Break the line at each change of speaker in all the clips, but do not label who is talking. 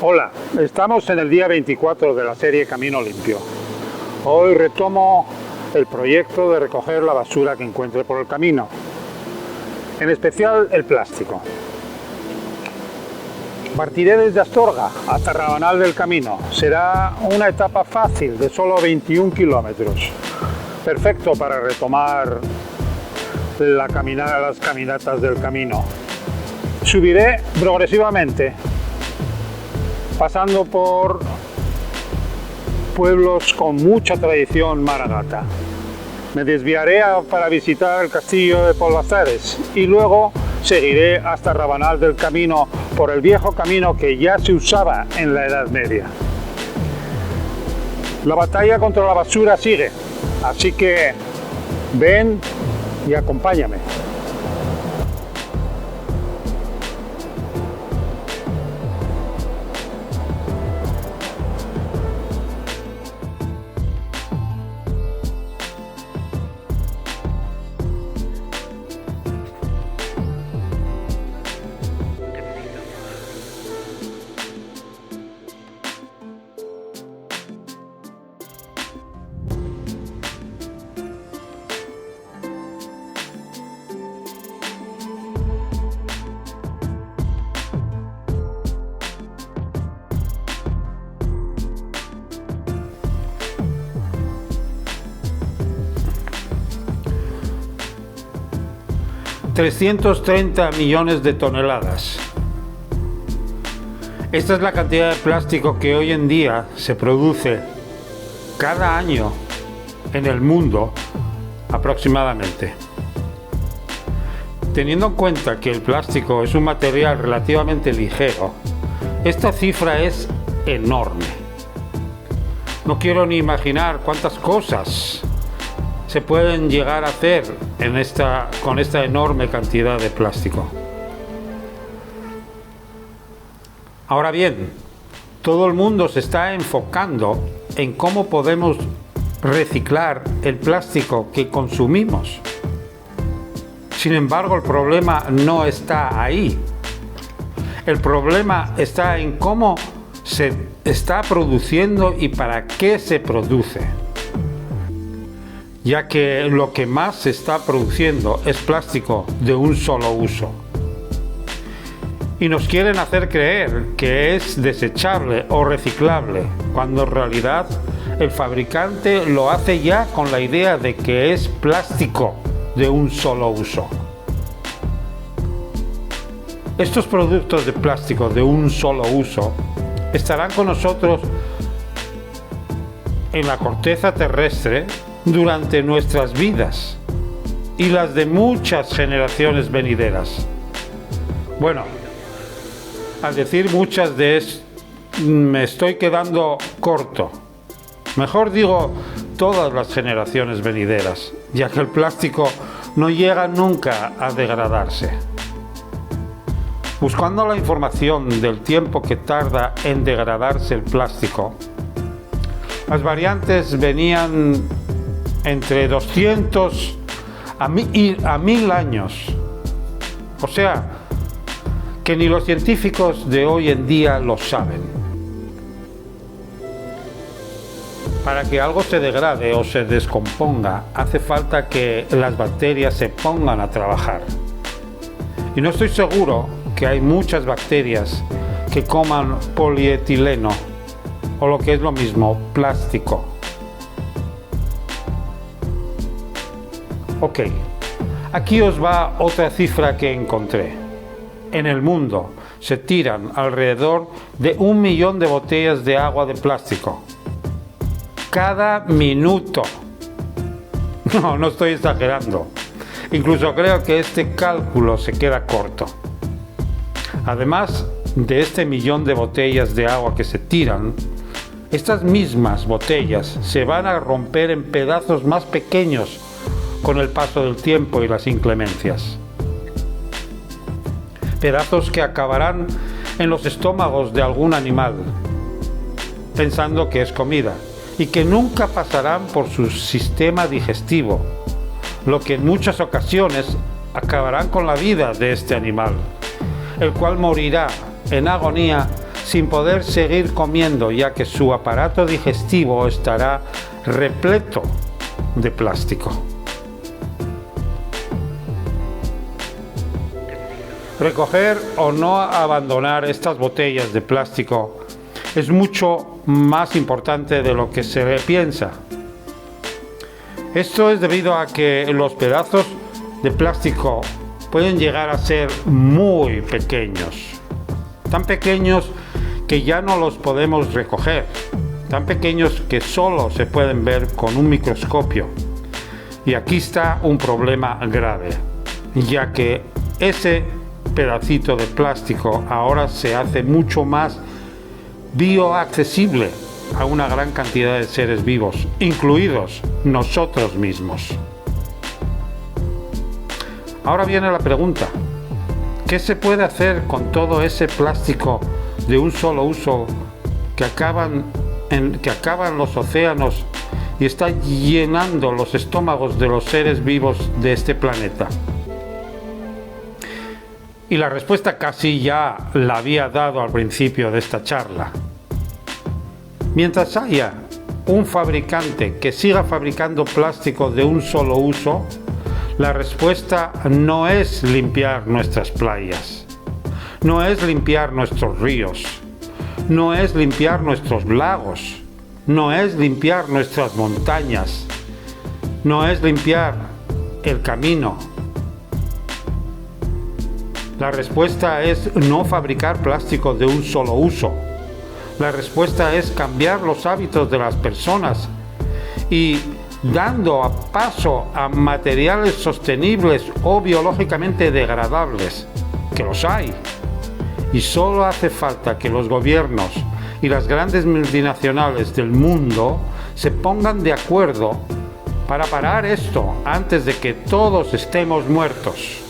Hola, estamos en el día 24 de la serie Camino Limpio. Hoy retomo el proyecto de recoger la basura que encuentre por el camino, en especial el plástico. Partiré desde Astorga hasta Rabanal del Camino. Será una etapa fácil de solo 21 kilómetros, perfecto para retomar las caminatas del camino. Subiré progresivamente, pasando por pueblos con mucha tradición maragata. Me desviaré para visitar el castillo de Pol-Lazares y luego seguiré hasta Rabanal del Camino por el viejo camino que ya se usaba en la Edad Media. La batalla contra la basura sigue, así que ven y acompáñame. $330 millones de toneladas. Esta es la cantidad de plástico que hoy en día se produce cada año en el mundo aproximadamente. Teniendo en cuenta que el plástico es un material relativamente ligero, esta cifra es enorme. No quiero ni imaginar cuántas cosas se pueden llegar a hacer con esta enorme cantidad de plástico. Ahora bien, todo el mundo se está enfocando en cómo podemos reciclar el plástico que consumimos. Sin embargo, el problema no está ahí. El problema está en cómo se está produciendo y para qué se produce, ya que lo que más se está produciendo es plástico de un solo uso. Y nos quieren hacer creer que es desechable o reciclable, cuando en realidad el fabricante lo hace ya con la idea de que es plástico de un solo uso. Estos productos de plástico de un solo uso estarán con nosotros en la corteza terrestre durante nuestras vidas y las de muchas generaciones venideras. Bueno, al decir muchas de me estoy quedando corto. Mejor digo todas las generaciones venideras, ya que el plástico no llega nunca a degradarse. Buscando la información del tiempo que tarda en degradarse el plástico, las variantes venían entre 200 a 1000 años. O sea, que ni los científicos de hoy en día lo saben. Para que algo se degrade o se descomponga, hace falta que las bacterias se pongan a trabajar. Y no estoy seguro que hay muchas bacterias que coman polietileno o lo que es lo mismo, plástico. Ok, aquí os va otra cifra que encontré. En el mundo se tiran alrededor de 1 millón de botellas de agua de plástico cada minuto. No estoy exagerando. Incluso creo que este cálculo se queda corto. Además de este millón de botellas de agua que se tiran, estas mismas botellas se van a romper en pedazos más pequeños con el paso del tiempo y las inclemencias. Pedazos que acabarán en los estómagos de algún animal, pensando que es comida, y que nunca pasarán por su sistema digestivo, lo que en muchas ocasiones acabarán con la vida de este animal, el cual morirá en agonía sin poder seguir comiendo, ya que su aparato digestivo estará repleto de plástico. Recoger o no abandonar estas botellas de plástico es mucho más importante de lo que se piensa. Esto es debido a que los pedazos de plástico pueden llegar a ser muy pequeños, tan pequeños que ya no los podemos recoger, tan pequeños que solo se pueden ver con un microscopio. Y aquí está un problema grave, ya que ese pedacito de plástico ahora se hace mucho más bioaccesible a una gran cantidad de seres vivos, incluidos nosotros mismos. Ahora viene la pregunta: ¿qué se puede hacer con todo ese plástico de un solo uso que acaban los océanos y está llenando los estómagos de los seres vivos de este planeta? Y la respuesta casi ya la había dado al principio de esta charla. Mientras haya un fabricante que siga fabricando plástico de un solo uso, la respuesta no es limpiar nuestras playas, no es limpiar nuestros ríos, no es limpiar nuestros lagos, no es limpiar nuestras montañas, no es limpiar el camino. La respuesta es no fabricar plástico de un solo uso. La respuesta es cambiar los hábitos de las personas y dando paso a materiales sostenibles o biológicamente degradables, que los hay. Y solo hace falta que los gobiernos y las grandes multinacionales del mundo se pongan de acuerdo para parar esto antes de que todos estemos muertos.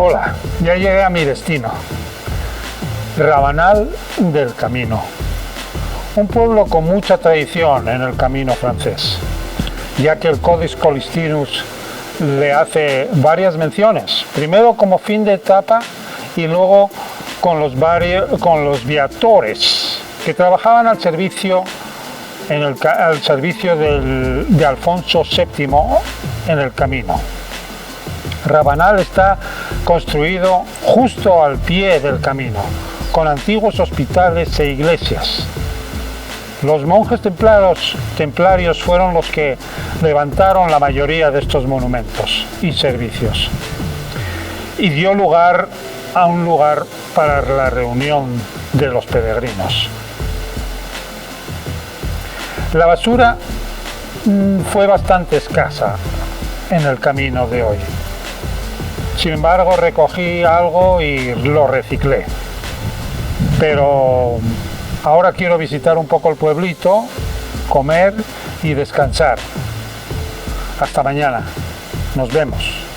Hola, ya llegué a mi destino, Rabanal del Camino, un pueblo con mucha tradición en el camino francés, ya que el Codex Colistinus le hace varias menciones, primero como fin de etapa y luego con los viatores que trabajaban al servicio de Alfonso VII en el camino. Rabanal está construido justo al pie del camino, con antiguos hospitales e iglesias. Los monjes templarios fueron los que levantaron la mayoría de estos monumentos y servicios, y dio lugar a un lugar para la reunión de los peregrinos. La basura fue bastante escasa en el camino de hoy. Sin embargo, recogí algo y lo reciclé. Pero Ahora quiero visitar un poco el pueblito, comer y descansar. Hasta mañana. Nos vemos.